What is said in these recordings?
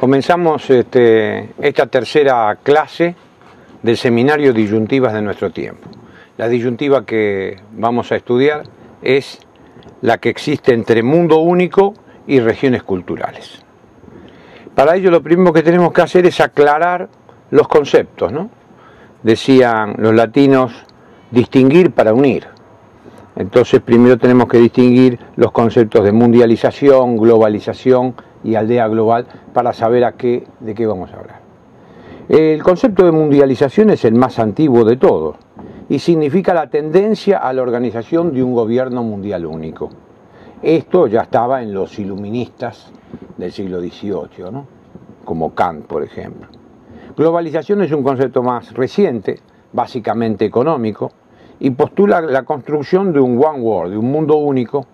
Comenzamos esta tercera clase del seminario Disyuntivas de nuestro tiempo. La disyuntiva que vamos a estudiar es la que existe entre mundo único y regiones culturales. Para ello lo primero que tenemos que hacer es aclarar los conceptos, ¿no? Decían los latinos, distinguir para unir. Entonces primero tenemos que distinguir los conceptos de mundialización, globalización y aldea global para saber de qué vamos a hablar. El concepto de mundialización es el más antiguo de todos y significa la tendencia a la organización de un gobierno mundial único. Esto ya estaba en los iluministas del siglo XVIII, ¿no? Como Kant, por ejemplo. Globalización es un concepto más reciente, básicamente económico, y postula la construcción de un One World, de un mundo único,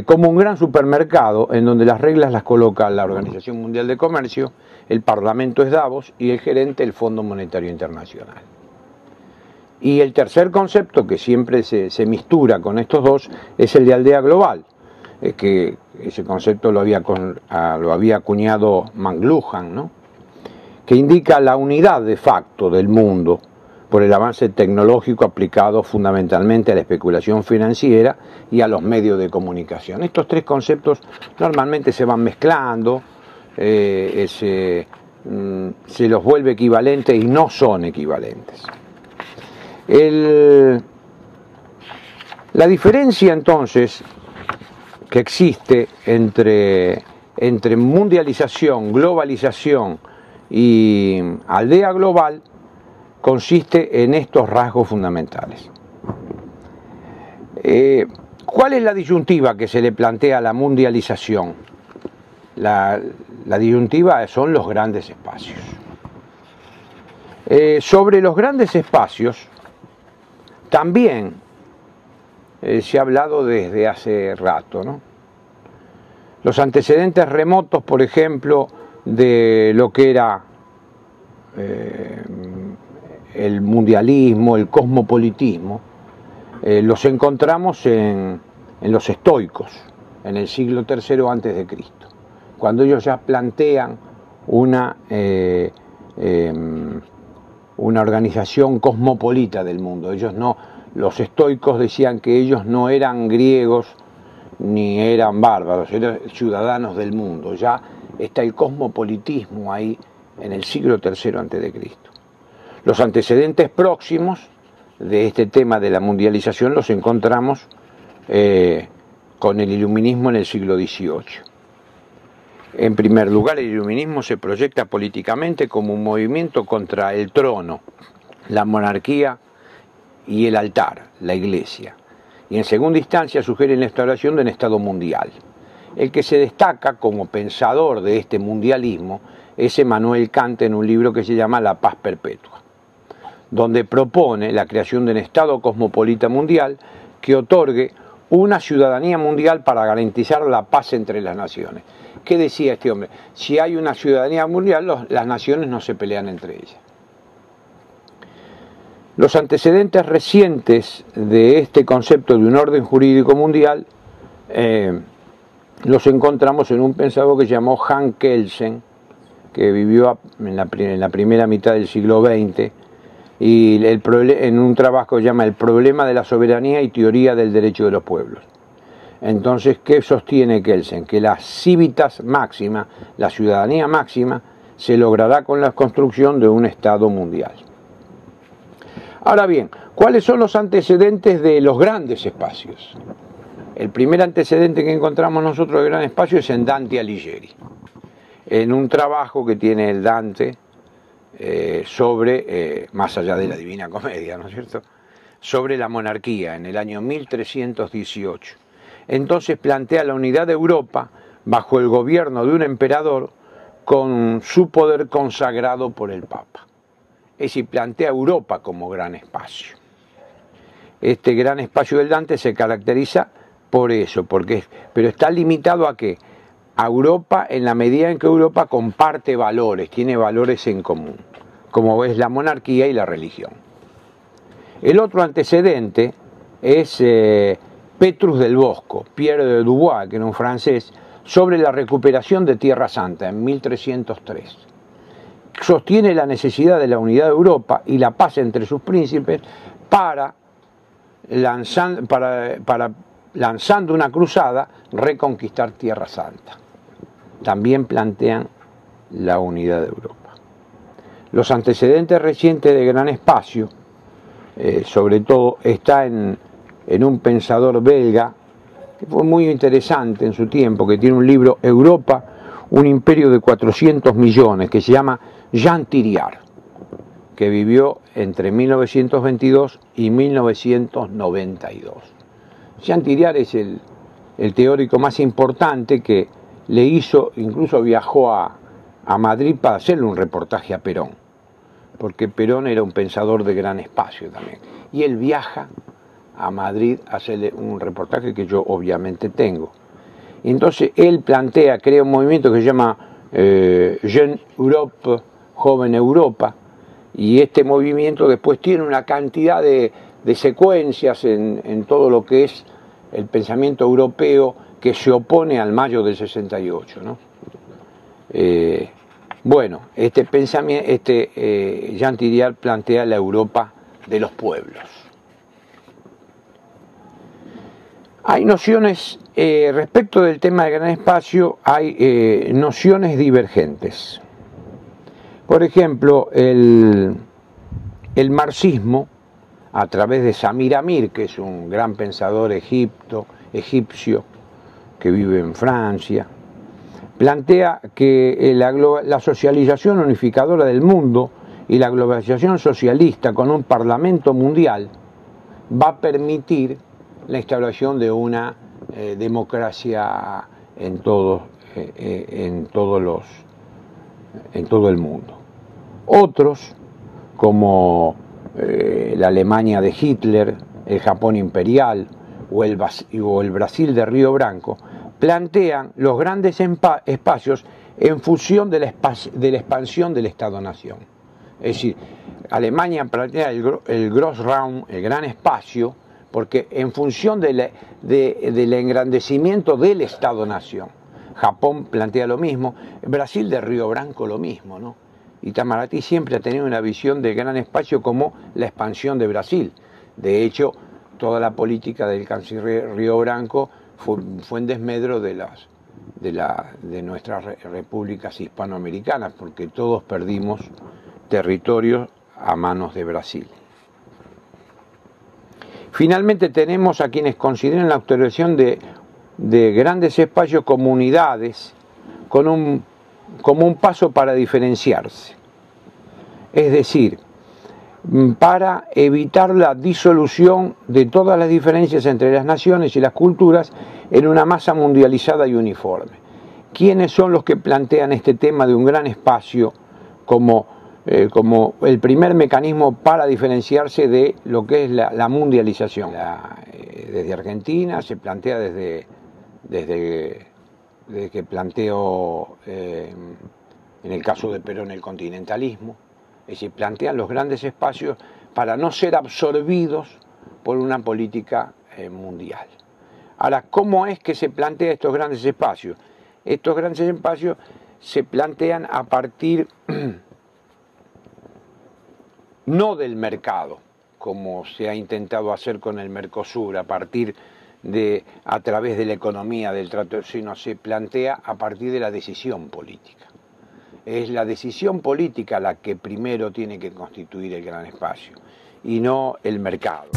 como un gran supermercado en donde las reglas las coloca la Organización Mundial de Comercio, el Parlamento es Davos y el gerente el Fondo Monetario Internacional. Y el tercer concepto que siempre se mistura con estos dos es el de aldea global, que ese concepto lo había acuñado McLuhan, ¿no? Que indica la unidad de facto del mundo por el avance tecnológico aplicado fundamentalmente a la especulación financiera y a los medios de comunicación. Estos tres conceptos normalmente se van mezclando, se los vuelve equivalentes y no son equivalentes. La diferencia entonces que existe entre mundialización, globalización y aldea global consiste en estos rasgos fundamentales. ¿Cuál es la disyuntiva que se le plantea a la mundialización? La disyuntiva son los grandes espacios. Sobre los grandes espacios también se ha hablado desde hace rato, ¿no? Los antecedentes remotos, por ejemplo, de lo que era el mundialismo, el cosmopolitismo, los encontramos en los estoicos, en el siglo III a.C., cuando ellos ya plantean una organización cosmopolita del mundo. Los estoicos decían que ellos no eran griegos ni eran bárbaros, eran ciudadanos del mundo. Ya está el cosmopolitismo ahí en el siglo III a.C. Los antecedentes próximos de este tema de la mundialización los encontramos con el iluminismo en el siglo XVIII. En primer lugar, el iluminismo se proyecta políticamente como un movimiento contra el trono, la monarquía y el altar, la iglesia. Y en segunda instancia sugiere la instauración de un Estado mundial. El que se destaca como pensador de este mundialismo es Immanuel Kant en un libro que se llama La Paz Perpetua, donde propone la creación de un Estado cosmopolita mundial que otorgue una ciudadanía mundial para garantizar la paz entre las naciones. ¿Qué decía este hombre? Si hay una ciudadanía mundial, las naciones no se pelean entre ellas. Los antecedentes recientes de este concepto de un orden jurídico mundial los encontramos en un pensador que se llamó Hans Kelsen, que vivió en la primera mitad del siglo XX, y en un trabajo que se llama El problema de la soberanía y teoría del derecho de los pueblos. Entonces, ¿qué sostiene Kelsen? Que la civitas máxima, la ciudadanía máxima, se logrará con la construcción de un Estado mundial. Ahora bien, ¿cuáles son los antecedentes de los grandes espacios? El primer antecedente que encontramos nosotros de gran espacio es en Dante Alighieri, en un trabajo que tiene el Dante sobre, más allá de la Divina Comedia, ¿no es cierto?, sobre la monarquía en el año 1318. Entonces plantea la unidad de Europa bajo el gobierno de un emperador con su poder consagrado por el Papa. Es decir, plantea Europa como gran espacio. Este gran espacio del Dante se caracteriza por eso, pero está limitado ¿a qué? A Europa en la medida en que Europa comparte valores, tiene valores en común, como es la monarquía y la religión. El otro antecedente es Petrus del Bosco, Pierre de Dubois, que era un francés, sobre la recuperación de Tierra Santa en 1303. Sostiene la necesidad de la unidad de Europa y la paz entre sus príncipes lanzando una cruzada, reconquistar Tierra Santa. También plantean la unidad de Europa. Los antecedentes recientes de Gran Espacio, sobre todo, está en un pensador belga, que fue muy interesante en su tiempo, que tiene un libro, Europa, un imperio de 400 millones, que se llama Jean Thiriart, que vivió entre 1922 y 1992. Jean Thiriart es el teórico más importante que le hizo, incluso viajó a Madrid para hacerle un reportaje a Perón, porque Perón era un pensador de gran espacio también. Y él viaja a Madrid a hacerle un reportaje que yo obviamente tengo. Entonces él crea un movimiento que se llama Jeune Europe, Joven Europa, y este movimiento después tiene una cantidad de secuencias en todo lo que es el pensamiento europeo que se opone al mayo del 68, ¿no? Bueno, Jean Thiriart plantea la Europa de los pueblos. Hay nociones, respecto del tema del gran espacio, hay nociones divergentes. Por ejemplo, el marxismo, a través de Samir Amir, que es un gran pensador egipcio, que vive en Francia, plantea que la socialización unificadora del mundo y la globalización socialista con un parlamento mundial va a permitir la instauración de una democracia en todo el mundo. Otros, como la Alemania de Hitler, el Japón imperial o el Brasil de Río Branco, plantean los grandes espacios en función de la expansión del Estado-Nación. Es decir, Alemania plantea el Großraum, el gran espacio, porque en función del engrandecimiento del Estado-Nación. Japón plantea lo mismo, Brasil de Río Branco lo mismo, ¿no? Itamaraty siempre ha tenido una visión del gran espacio como la expansión de Brasil. De hecho, toda la política del canciller Río Branco fue en desmedro de nuestras repúblicas hispanoamericanas, porque todos perdimos territorios a manos de Brasil. Finalmente tenemos a quienes consideran la observación de grandes espacios como unidades, como un paso para diferenciarse. Es decir, para evitar la disolución de todas las diferencias entre las naciones y las culturas en una masa mundializada y uniforme. ¿Quiénes son los que plantean este tema de un gran espacio como el primer mecanismo para diferenciarse de lo que es la mundialización? Desde Argentina se plantea desde que planteó en el caso de Perón el continentalismo, es decir, plantean los grandes espacios para no ser absorbidos por una política mundial. Ahora, ¿cómo es que se plantea estos grandes espacios? Estos grandes espacios se plantean a partir no del mercado, como se ha intentado hacer con el Mercosur, a través de la economía del trato, sino se plantea a partir de la decisión política. Es la decisión política la que primero tiene que constituir el gran espacio, y no el mercado.